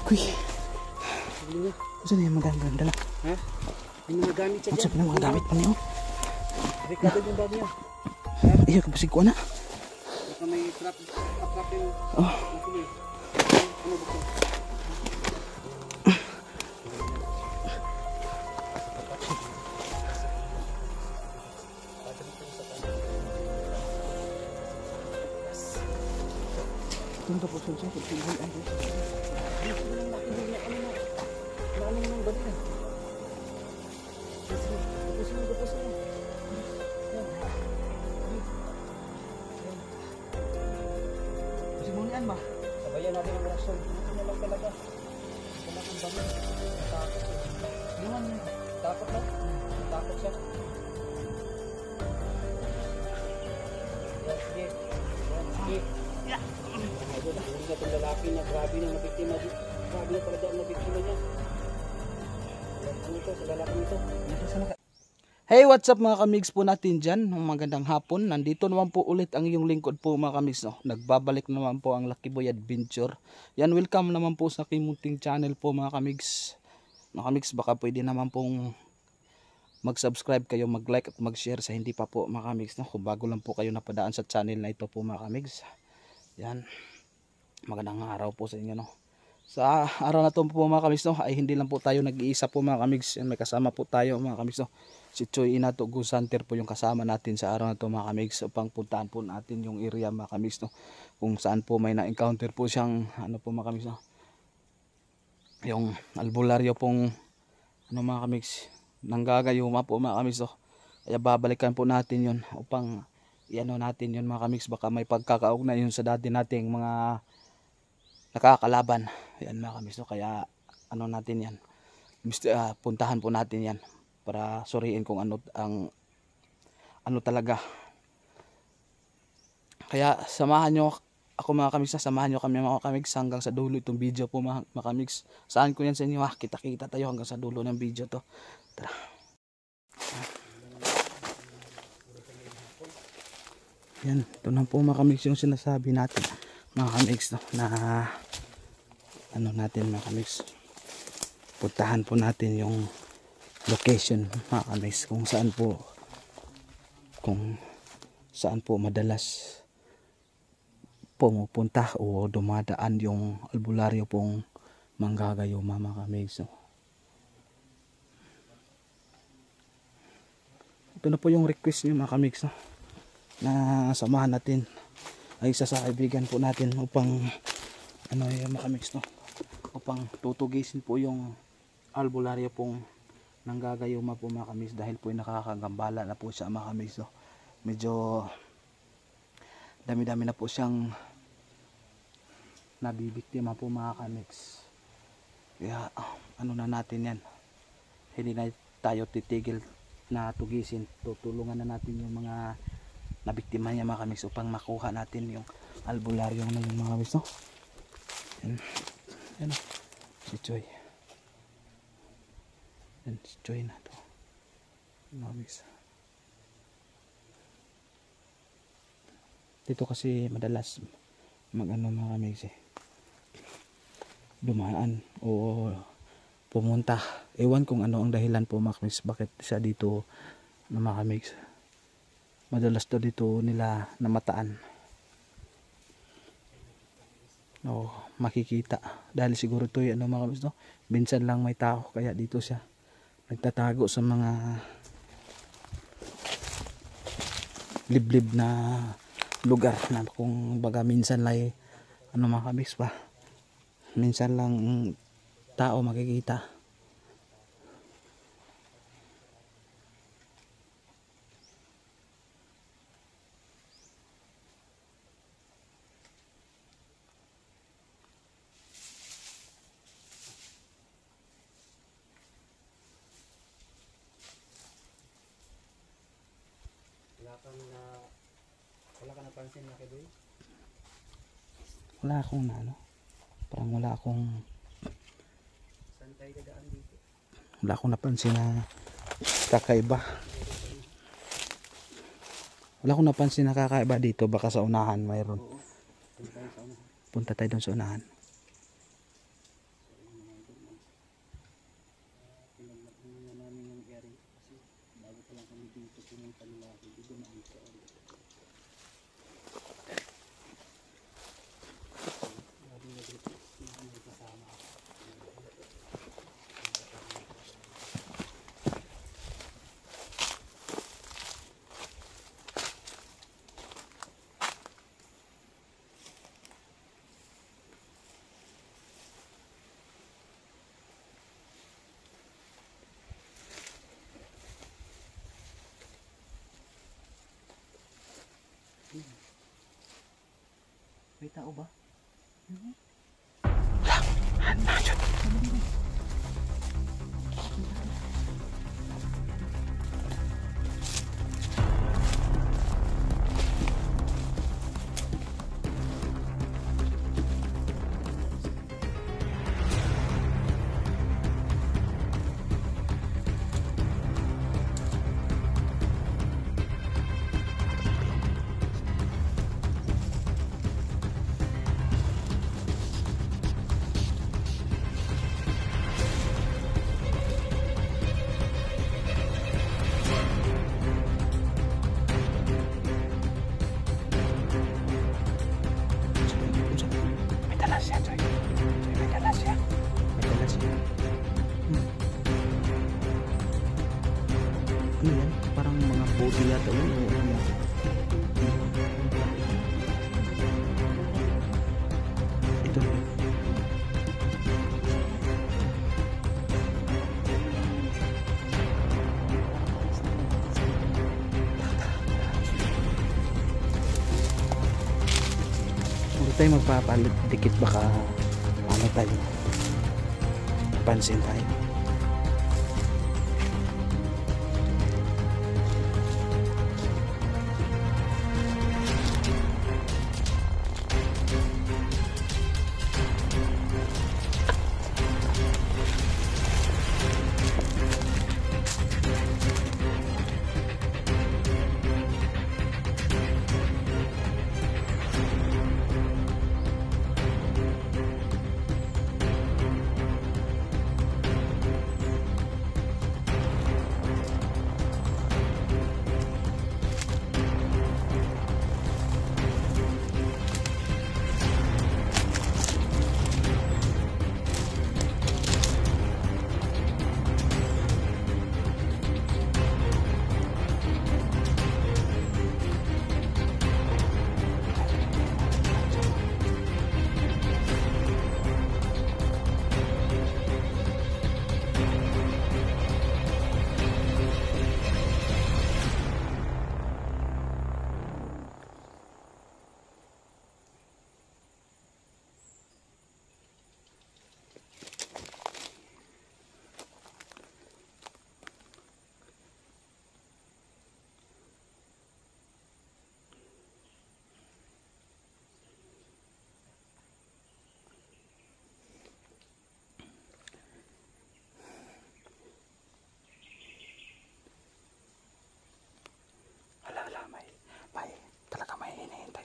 Kuy. Saan yung mga gamit dala? Ha? Yung mga gamit siya dyan. Saan yung mga gamit pa niyo? Rekado yung bago niya. Iyo, kapasig ko na. Baka may trap yung... Oh. Sige. Ano ba ito? Tunto po siya. Simunian ba? Sabayan natin ang orasyon. Ito na lang talaga. Wala kang bangon. Natakot siya. Naman niya. Takot lang. Natakot siya. Sige. Sige. Hindi na itong lalaki na grabe na nabiktima. Grabe na talaga ang nabiktima niya. Ano ito? Sa lalaki nito. Hey, what's up mga kamigs po natin dyan? Magandang hapon. Nandito naman po ulit ang iyong lingkod po mga kamigs. No? Nagbabalik naman po ang Lucky Boy Adventure. Yan, welcome naman po sa aking munting channel po mga kamigs. Mga kamigs, baka pwede naman pong mag-subscribe kayo, mag-like at mag-share sa hindi pa po mga kamigs. No? Kung bago lang po kayo napadaan sa channel na ito po mga kamigs. Yan, magandang araw po sa inyo. No? Sa araw na ito po mga kamigs, no, ay hindi lang po tayo nag-iisa po mga kamigs. Yan, may kasama po tayo mga kamigs. No? Si Choy Inato Goose Hunter po yung kasama natin sa araw na ito mga kamigs, upang puntahan po natin yung area mga kamigs, no? Kung saan po may na-encounter po siyang ano po mga kamigs, no? Yung albularyo pong ano mga kamigs, nanggagayuma po mga kamigs, no? Kaya babalikan po natin yun upang iano natin yun mga kamigs, baka may pagkakaugnay yun sa dati nating mga nakakalaban. Yan mga kamigs, no? Kaya ano natin yan, puntahan po natin yan para suriin kung ano ang ano talaga. Kaya samahan nyo ako mga kamigs, samahan nyo kami mga kamigs hanggang sa dulo itong video po mga kamigs. Saan ko yan sa inyo, kita-kita tayo hanggang sa dulo ng video to. Tara. Yan, ito na po mga kamigs yung sinasabi natin mga kamigs, no, na ano natin mga kamigs, puntahan po natin yung location mga kamigs, kung saan po madalas pumupunta o dumadaan yung albularyo pong manggagayuma mga kamigs. Ito na po yung request niyo mga kamigs, no, na samahan natin ay isa sa kaibigan po natin upang ano yung mga kamigs, no, upang tutugisin po yung albularyo pong nanggagayuma po mga kamigs, dahil po nakakagambala na po siya mga kamigs. So, medyo dami-dami na po siyang nabibiktima po mga kamigs. Kaya ano na natin yan, hindi na tayo titigil na tugisin, tutulungan na natin yung mga nabiktima niya mga kamigs upang makuha natin yung albularyo na yung mga kamigs, no? Yan si Choy. Join na to mga. Dito kasi madalas mag-ano mga kamigs, dumaan o pumunta. Ewan kung ano ang dahilan po mga kamigs, bakit siya dito na mga kamigs. Madalas to dito nila namataan o makikita, dahil siguro to ano mga kamigs, no? Minsan lang may tao kaya dito siya nagtatago sa mga liblib na lugar na kung baga minsan lang ano mga kamigs pa, minsan lang tao makikita. Wala ka napansin na Boy? Wala akong na ano, parang wala akong saan tayo dadaan dito? Wala akong napansin na kakaiba. Wala akong napansin na kakaiba dito. Baka sa unahan mayroon. Oo. Punta tayo sa unahan. Punta tayo doon sa unahan. May tao ba? May dalas siya, Joy. May dalas siya. May dalas siya. Ano yan? Parang mga bote yata yun. O ano yan? Ito na. Huwag tayo magpapalit. Dikit baka ano tayo. Pansin tayo.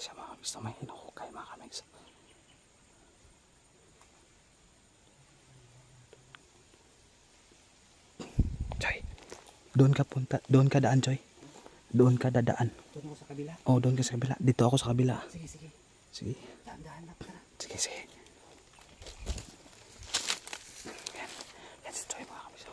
Sa mga kamigs na may hinukay mga kamigs. Joy, doon ka punta, doon ka daan, Joy. Doon ka dadaan. Doon ako sa kabila. Oh, doon ka sa kabila. Dito ako sa kabila. Sige, sige. Sige. Dahan-dahan lang tara. Sige, sige. Yan. Yan si Joy mga kamigs.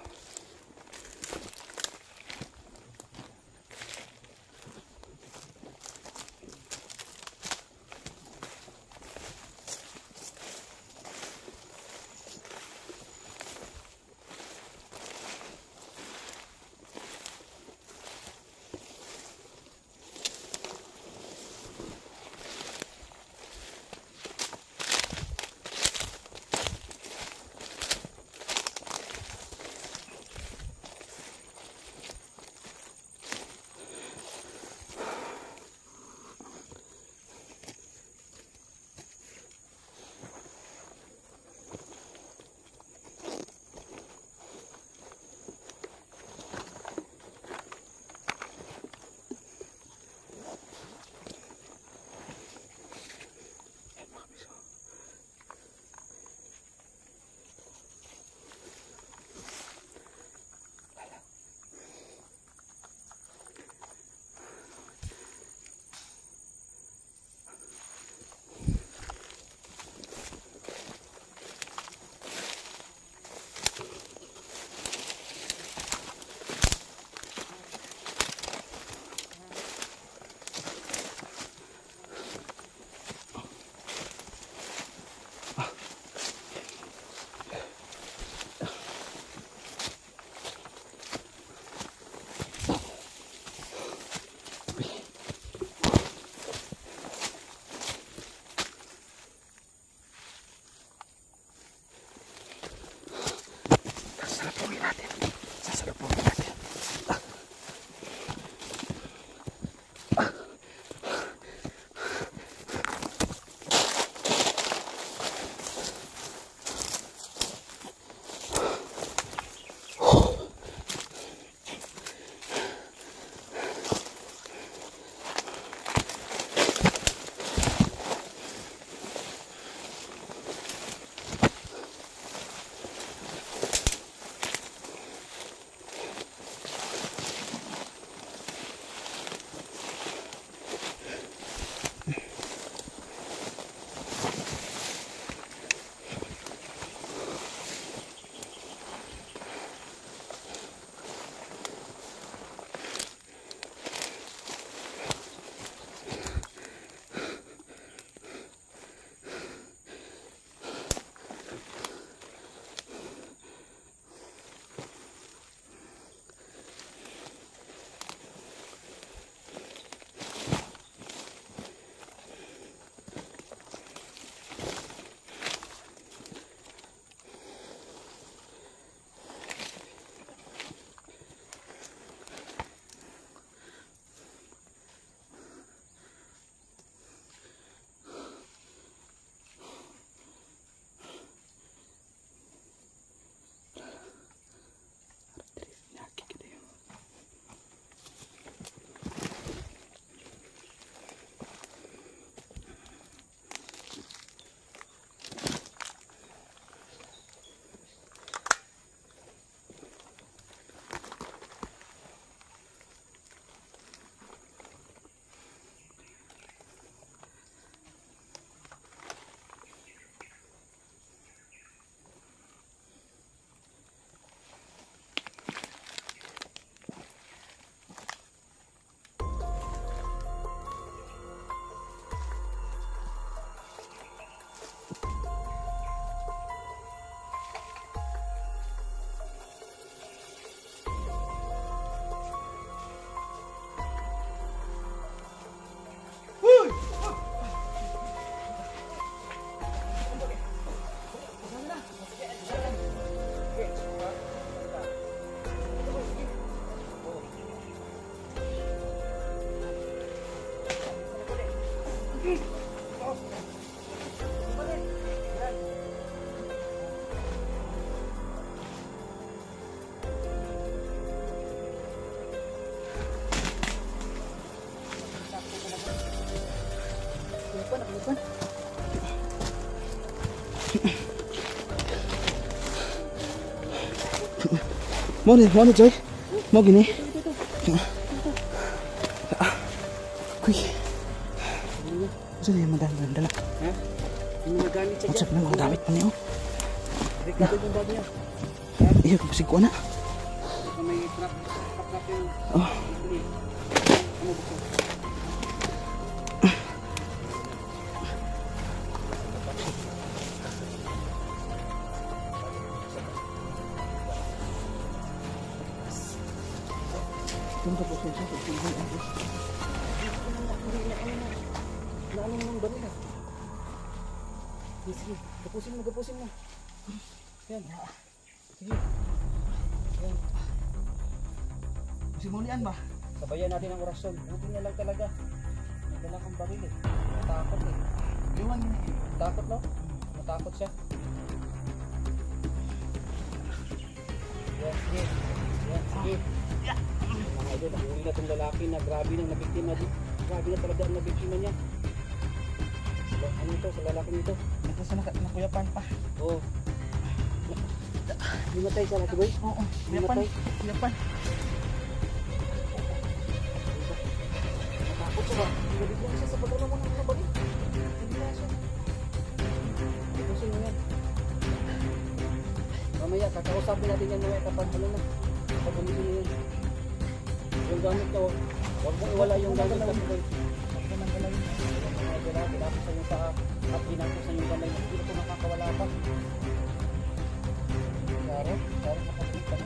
Mo ni Joy. Mo gini. Kuy. Saan yung madala? Ha? Yung mga gamit siya What's up na mga gamit pa niyo? Ricardo yung bag niya. Iyo, kapasig ko na. May trap yung... Oh. Ano ba? Tunto po siya sa pagpili ang is. Naano mo ng baril ah. Sige, gapusin mo. Yan. Sige. Yan. Simulian ba? Sabayan natin ang orasyon. Buti niya lang talaga. Nagdala kang baril eh. Natakot eh. Iwan niya. Takot no? Natakot siya. Yan, sige. Yan, sige. Mga idol, ang huli na itong lalaki na grabe nang nabiktima. Grabe na talaga ang nabiktima niya. Ano ito sa lalaki nito? Nagkasa nakuyapan pa. Oo. Limatay sa laki boy? Oo. Limatay. Kuyapan. Natakot siya ba? Nabigyan siya sa pagkala mo ng baril. Nabigyan siya. Tapusin mo yan. Mamaya, kakausapin natin yan mamaya kapag ano na. Kapag gumising mo yan. Yung gamit niya, huwag mo iwala yung gamit niya boy. Huwag mo nang galawin. Pinapos sa yung paa at pinapos sa yung kamay. Hindi na ito makakawala pa. Klaro makabalik ka na.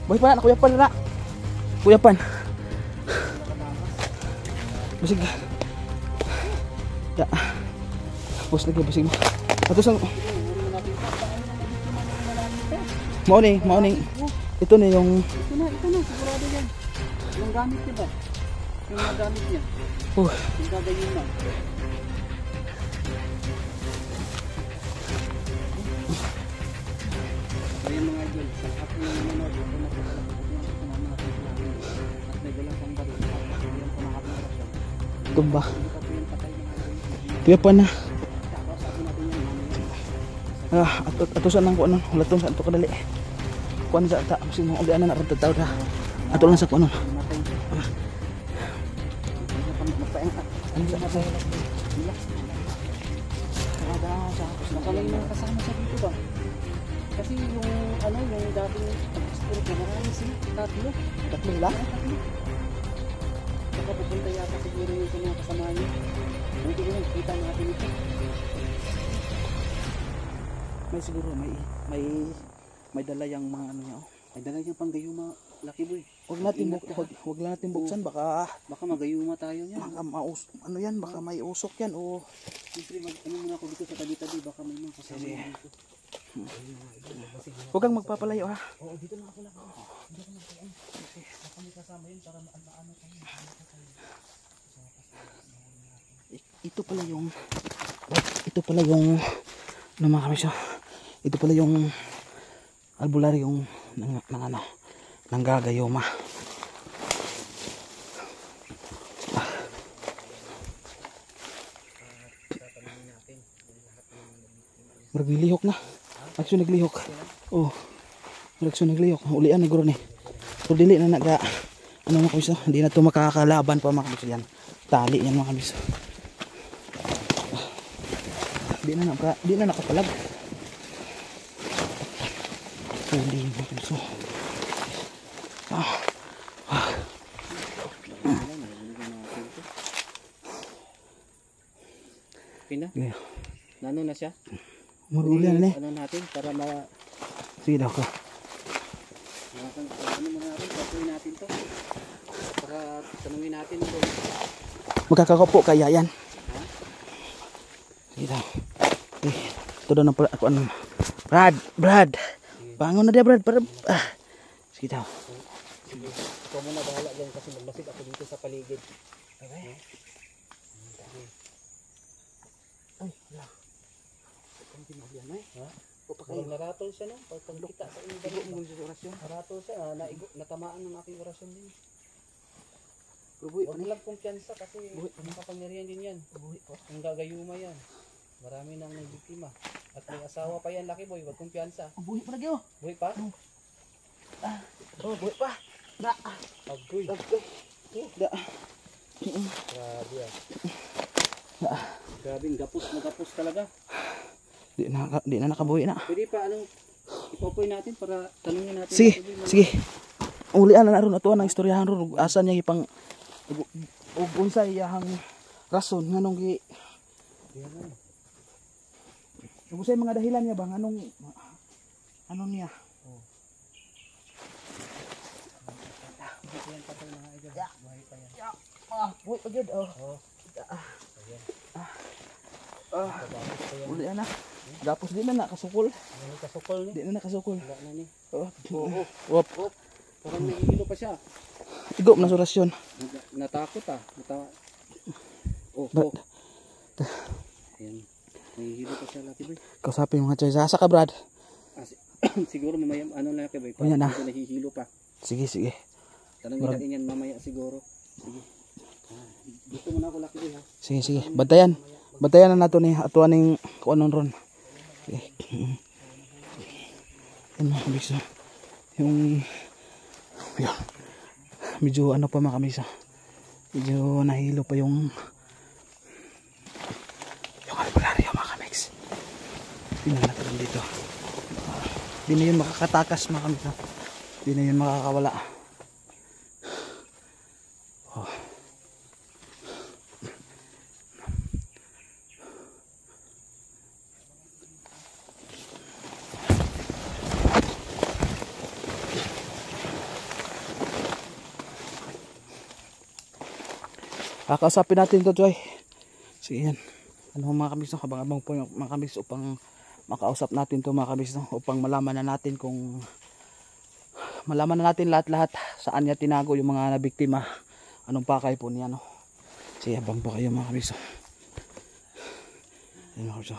Boy pa, nakuyapan na. Kuyapan. Basig. Ya. Tapos lagi basig mo. Tapos ang Mauning. Ito na yung Ito na, sigurado yan. Yung gamit niya ba? Yung mga gamit niya. Yung gagayin na. So yung mga idol, ako yung nanonood, ako na sa namin natin namin. At may dalang pang baril. Yung pumakapin na siya. tumba. Hindi pa po yung patay mga idol. Kuyapan na. Tapos sabi natin yan, mamaya. Atusan lang ko ano. Latong sa ito kadali. Kuan sa ta. Masing mga ulian na naroon tataw na. Ato lang sa kuno. Matay. Ano sa sa Baka may mga kasama siya dito ba? Kasi yung ano, yung dating spirit na marami sila, tatlo. tatlo lang? Baka pupunta yata siguro yung sa mga kasama niya. Buti ko lang, kita natin ito. May siguro may dala yung mga ano niya. Ay dala niya pang gayuma, Lucky Boy. Wag lang natin buksan baka magayuma tayo niya. ano yan baka may usok yan o Siyempre ano muna ako dito sa tabi-tabi, baka may mga kasama dito. huwag kang magpapalayo ha. Oo, dito na ako lang. Dito na ako. Baka may kasama yun para maano tayo. Ito pala yung ano mga kamisyo, ito pala yung albularyo ng ano ng gagayoma. Naglihok na. Action naglihok. Oh. Action naglihok. Ulian na guro ni. So dili na naga ano mga kamisyo, hindi na to makakalaban pa mga kamisyo yan. Tali yan mga kamisyo. Di na nakapalag. So hindi mga kamisyo. Okay na? Yeah. Nano na siya? Maruli na Ano natin para sige daw ko. Ano muna natin, gagawin natin to. Para tanungin natin ito. Magkakakopo kaya yan. Sige daw. Ito daw na pala ako ano. Brad. Bangon na dia Brad. Sige daw. Sige. Ikaw muna bahala dyan kasi magmasid ako dito sa paligid. Okay? Ay, wala. Ikaw tinagyan eh. Ha? Naratol siya no? Pag kita sa inyong baril. Naratol siya. Natamaan ng aking orasyon din. Buhi pa Huwag ni. lang kumpiyansa kasi makapangyarihan din yan. Buhi pa. Ang gagayuma yan. Marami nang nagdiktima. At may asawa pa yan, Lucky Boy. Huwag kumpiyansa. Buhi pa lagi oh. Buhay pa? Oh, buhi pa. Da. Agoy. Da. Grabe ah. Grabe, gapos talaga. Di na nakabuhi na. Pwede pa, ipopoy natin para tanungin natin. Sige, Lucky Boy, sige. Ulian na ron ato ang istoryahan ron asa niya ipang ug unsay iyahang rason nganong gi Yan na. ug unsay mga dahilan niya ba nganong niya. Yan patay mga idol. Buhay pa yan. Buhi pa gyud oh. Oh. Ayan. Pagkakos pa yan. Ulian na. Gapos di na kasukol. Ano kasukol ni? Di na nakasukol. Wala na ni. Oh. Oo. Wop. Oh. Parang nahihilo pa siya. Igop na surasyon. Natakot ah. Oh. Ayan. Nahihilo pa siya, Lucky Boy. Kausapin mga chay sa ka Brad. Siguro mamaya Lucky Boy. Ayan na. Parang nahihilo pa. Sige. Tanongin natin yan mamaya siguro. Sige. Dito muna ako, Lucky Boy ha. Sige. Bantayan na nato ni atuan ning kuanon ron. Sige. Yan mga kabisa. Yung medyo ano pa mga kabisa. Medyo nahilo pa yung albularyo mga kamix. Tingnan natin dito. Di na yun makakatakas mga kabisa. Di na yun makakawala. Oh. Kakausapin natin to, Joy. Sige yan. Ano mga kabis, no? Habang po yung mga kabis upang makausap natin to mga kabis, no? Upang malaman na natin lahat-lahat saan niya tinago yung mga nabiktima. Anong pakay po niya, no? Sige, habang po kayo mga kabis. Yan mga kabis.